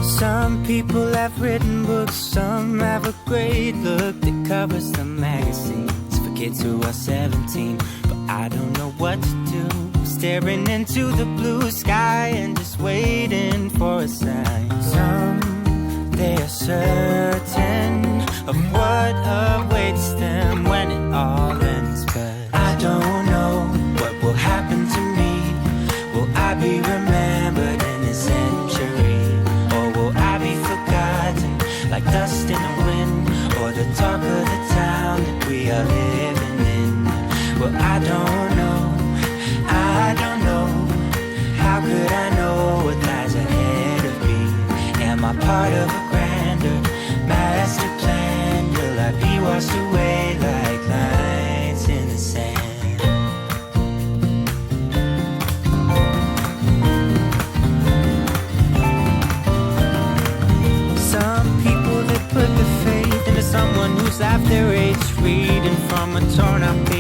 Some people have written books, some have a great look that covers the magazines for kids who are 17. But I don't know what to do, staring into the blue sky and just waiting for a sign. Some, they are certain of what awaits them when it all ends. But I don't know what will happen to me. Will I be remembered in a century? Or will I be forgotten like dust in the wind? Or the talk of the town that we are living in? Well, I don't know, I don't know. How could I know what lies ahead of me? Am I part of a grander master plan? Will I be washed away like lines in the sand? Some people that put their faith into someone who's half their age, reading from a torn up page.